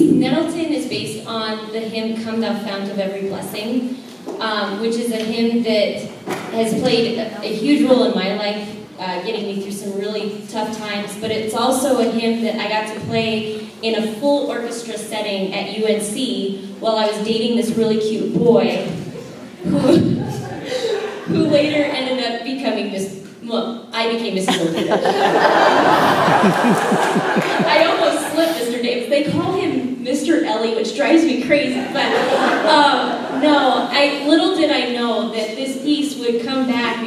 Nettleton is based on the hymn "Come Thou Fount of Every Blessing," which is a hymn that has played a huge role in my life, getting me through some really tough times, but it's also a hymn that I got to play in a full orchestra setting at UNC while I was dating this really cute boy who later ended up becoming I became Mrs. Olvida. I almost slipped Mr. Davis. They call him Mr. Ellie, which drives me crazy, but little did I know that this piece would come back,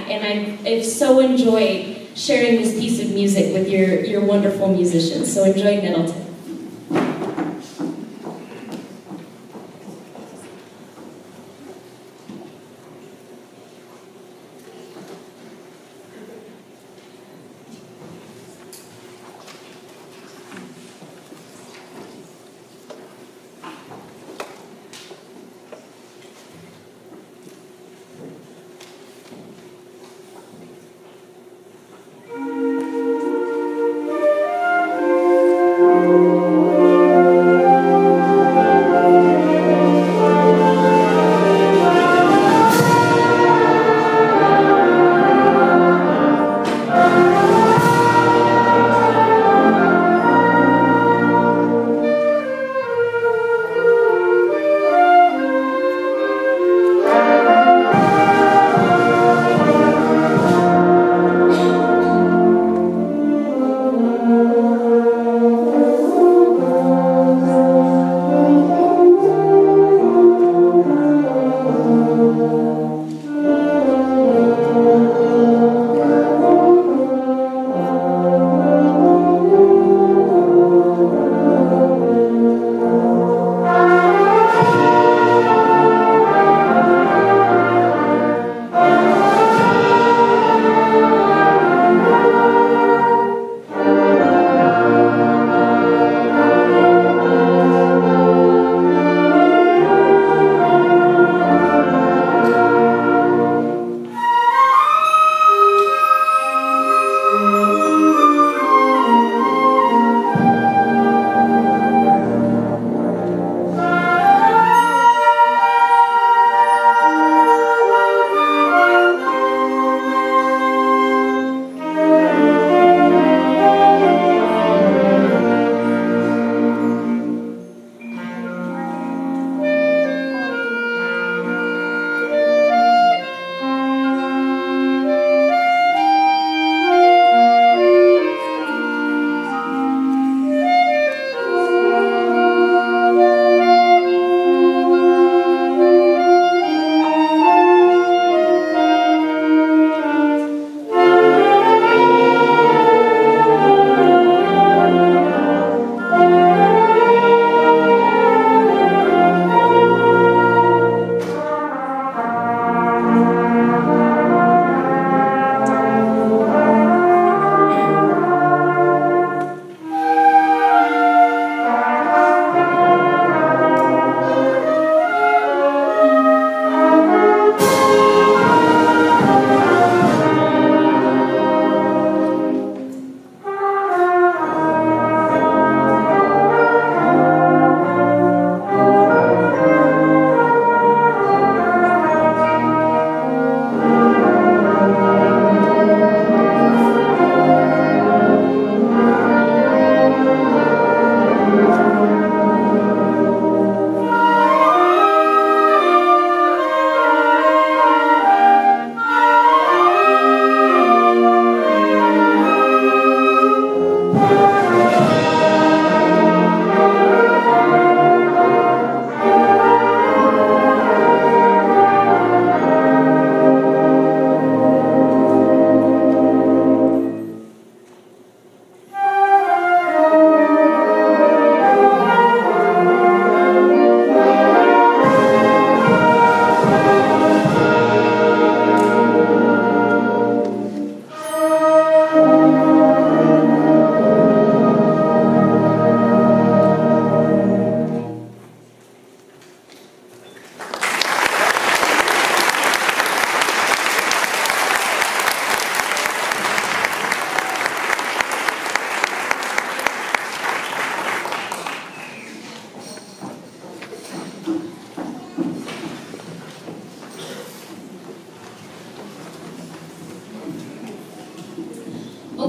and I've so enjoyed sharing this piece of music with your wonderful musicians. So enjoy Nettleton.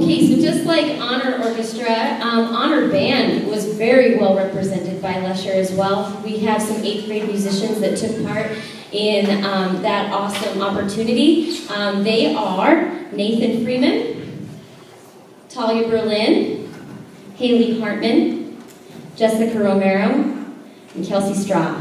Okay, so just like Honor Orchestra, Honor Band was very well represented by Lesher as well. We have some 8th grade musicians that took part in that awesome opportunity. They are Nathan Freeman, Talia Berlin, Haley Hartman, Jessica Romero, and Kelsey Straw.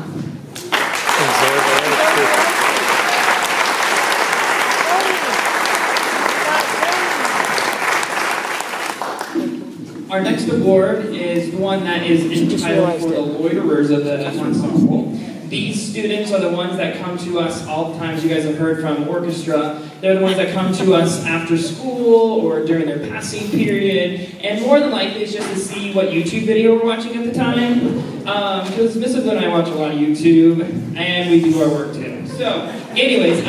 Our next award is the one that is entitled for the loiterers of the ensemble. These students are the ones that come to us all the time, as you guys have heard from orchestra. They're the ones that come to us after school or during their passing period, and more than likely it's just to see what YouTube video we're watching at the time. Because Miss and I watch a lot of YouTube, and we do our work too. So, anyways,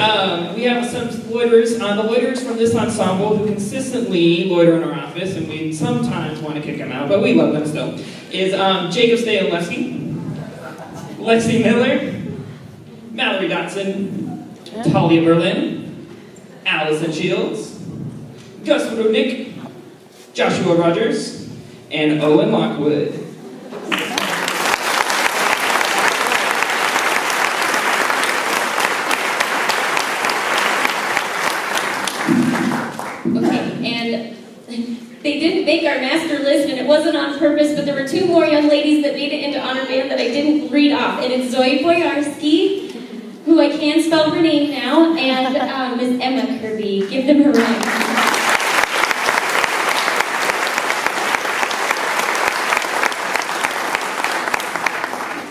we have some loiterers. The loiterers from this ensemble who consistently loiter in our office, and we sometimes want to kick them out, but we love them still, is Jacob Stayalewski, Lexi Miller, Mallory Dotson, Talia Berlin, Allison Shields, Gus Rudnick, Joshua Rogers, and Owen Lockwood. They didn't make our master list, and it wasn't on purpose, but there were 2 more young ladies that made it into Honor Band that I didn't read off, and it's Zoe Boyarsky, who I can spell her name now, and Ms. Emma Kirby. Give them her round.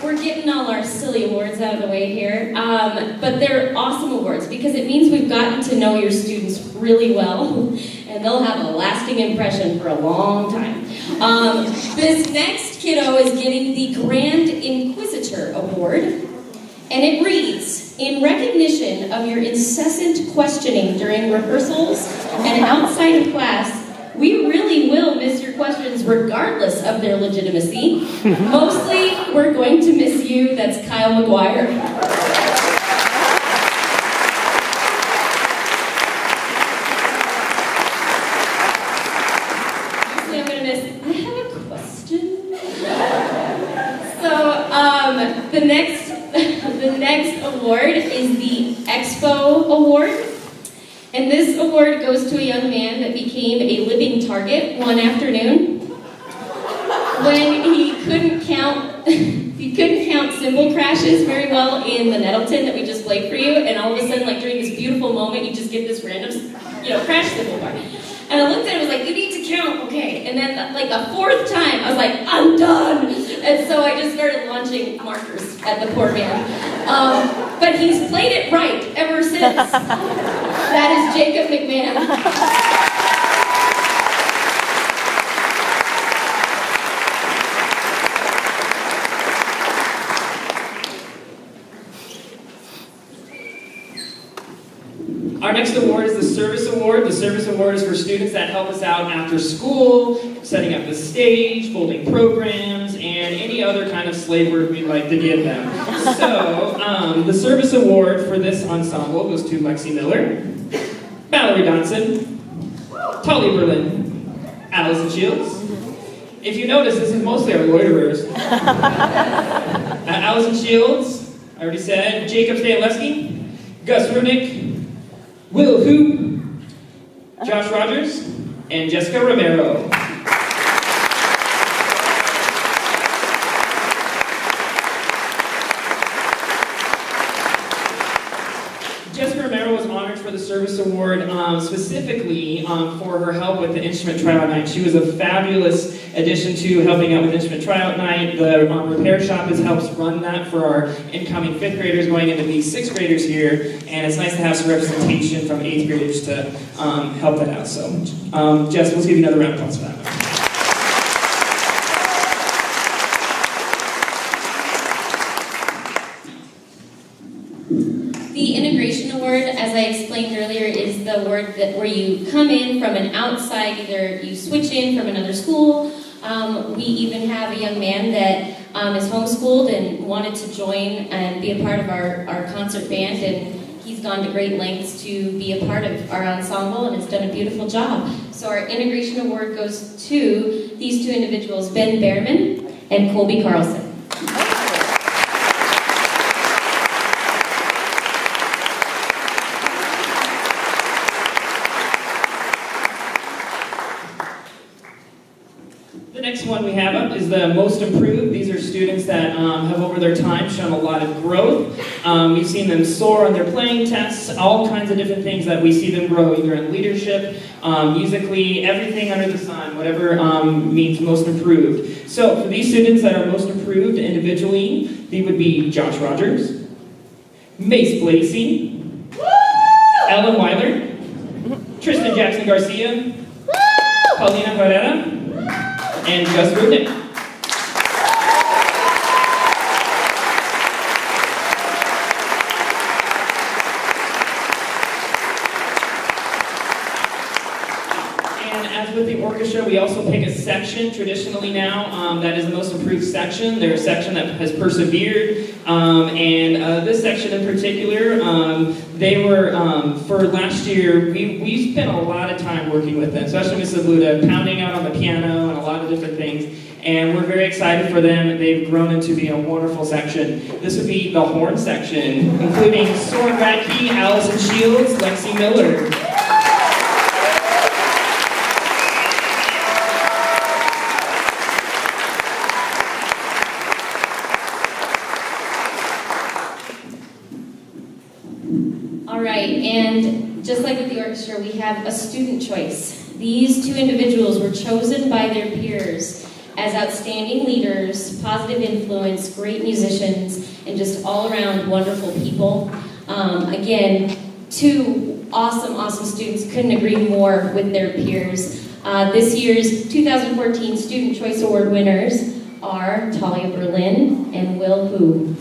We're getting all our silly awards out of the way here, but they're awesome awards because it means we've gotten to know your students really well, and they'll have a lasting impression for a long time. This next kiddo is getting the Grand Inquisitor Award, and it reads, in recognition of your incessant questioning during rehearsals and outside of class, we really will miss your questions regardless of their legitimacy. Mostly, we're going to miss you. That's Kyle McGuire. The next award is the Expo Award. And this award goes to a young man that became a living target one afternoon when he couldn't count cymbal crashes very well in the Nettleton that we just played for you, and all of a sudden, like during this beautiful moment, you just get this random, crash cymbal part. And I looked at it, I was like, you need to count, okay. And then like the 4th time, I was like, I'm done. And so I just started launching markers at the poor man. But he's played it right ever since. That is Jacob McMahon. Our next award is the Service Award. The Service Award is for students that help us out after school, setting up the stage, holding programs, and any other kind of slave work we'd like to give them. So, the Service Award for this ensemble goes to Lexi Miller, Mallory Dotson, Talia Berlin, Allison Shields. If you notice, this is mostly our loiterers. Allison Shields, I already said, Jacob Stayalewski, Gus Rudnick, Will Hoop, Josh Rogers, and Jessica Romero. Jessica Romero was honored for the Service Award specifically for her help with the instrument tryout night. She was a fabulous addition to helping out with instrument tryout night. The repair shop helps run that for our incoming 5th graders going into the 6th graders here, and it's nice to have some representation from 8th graders to help that out. So, Jess, let's give you another round of applause for that. The Integration Award, as I explained earlier, is the award where you come in from an outside, either you switch in from another school. We even have a young man that is homeschooled and wanted to join and be a part of our concert band, and he's gone to great lengths to be a part of our ensemble and has done a beautiful job. So our integration award goes to these two individuals, Ben Behrman and Colby Carlson. The next one we have up is the most improved. These are students that have over their time shown a lot of growth. We've seen them soar on their playing tests, all kinds of different things that we see them grow, either in leadership, musically, everything under the sun, whatever means most improved. So for these students that are most improved individually, they would be Josh Rogers, Mace Blasey, Ellen Weiler, Tristan Jackson Garcia, Paulina Herrera, and Gus Rudnick. And as with the orchestra, we also pick a section traditionally now that is the most improved section. They're a section that has persevered, and this section in particular, they were, for last year, we spent a lot of time working with them, especially Mrs. Luda, pounding out on the piano and a lot of different things, and we're very excited for them. They've grown into be a wonderful section. This would be the horn section, including Soren Radke, Allison Shields, Lexi Miller. And just like with the orchestra, we have a student choice. These two individuals were chosen by their peers as outstanding leaders, positive influence, great musicians, and just all-around wonderful people. Again, two awesome students, couldn't agree more with their peers. This year's 2014 Student Choice Award winners are Talia Berlin and Will Hu.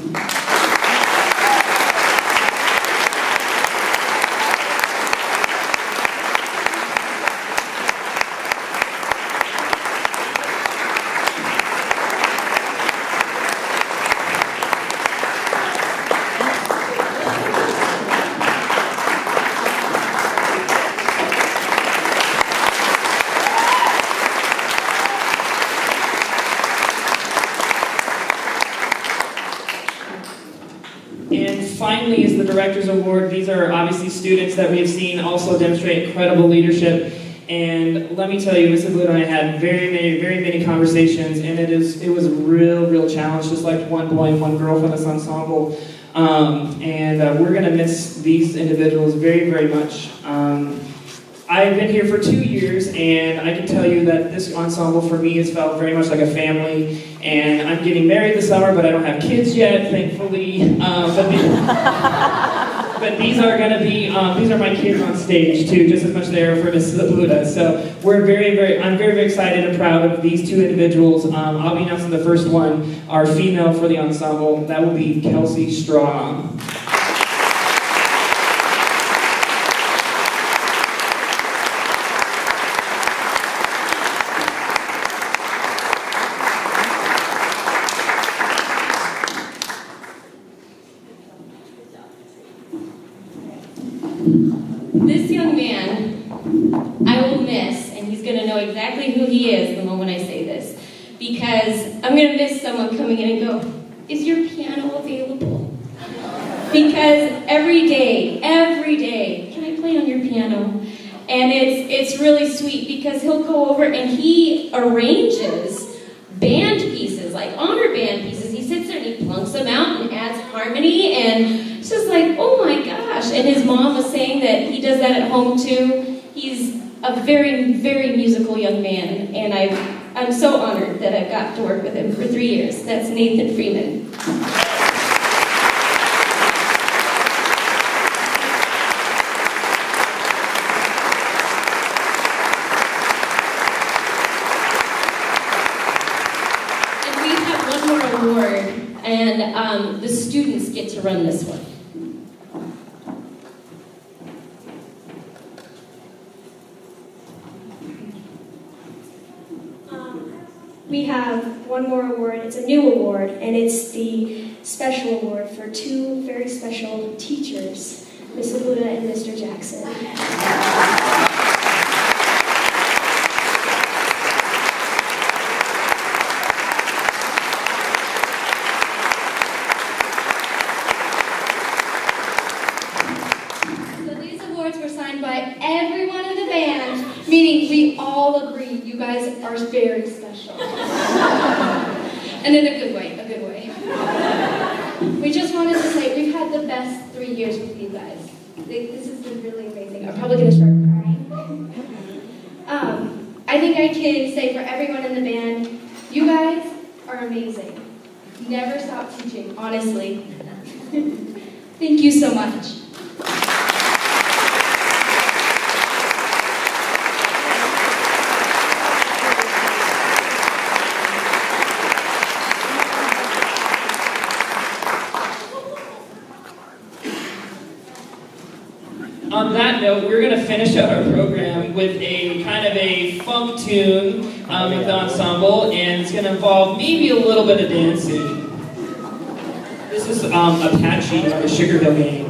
And finally is the Director's Award. These are obviously students that we have seen also demonstrate incredible leadership. And let me tell you, Mrs. Luda and I had very many conversations, and it was a real challenge, just like one boy and one girl from this ensemble. We're going to miss these individuals very much. I've been here for 2 years, and I can tell you that this ensemble for me has felt very much like a family. And I'm getting married this summer, but I don't have kids yet, thankfully. But these are going to be, these are my kids on stage too, just as much as they are for Mrs. Luda. So I'm very excited and proud of these two individuals. I'll be announcing the first one, our female for the ensemble. That will be Kelsey Straw. This young man, I will miss, and he's going to know exactly who he is the moment I say this, because I'm going to miss someone coming in and go, "Is your piano available?" Because every day, can I play on your piano? And it's really sweet because he'll go over and he arranges band pieces, like honor band pieces. He sits there and he plunks them out and adds harmony, and it's just like, oh my gosh. And his mom was saying that he does that at home too. He's a very musical young man, and I'm so honored that I've got to work with him for 3 years. That's Nathan Freeman. Award, and the students get to run this one. We have one more award. It's a new award, and it's the special award for two very special teachers, Mrs. Ms. Abuda and Mr. Jackson. So these awards were signed by everyone in the band, meaning we all agree you guys are very special. And in a good way, a good way. We just wanted to say we've had the best 3 years with you guys. This has been really amazing. I'm probably gonna start crying. I think I can say for everyone in the band, you guys are amazing. Never stop teaching, honestly. Thank you so much. On that note, we're going to finish out our program with a kind of a funk tune with the ensemble, and it's going to involve maybe a little bit of dancing. This is Apache by the Sugar Hill Gang.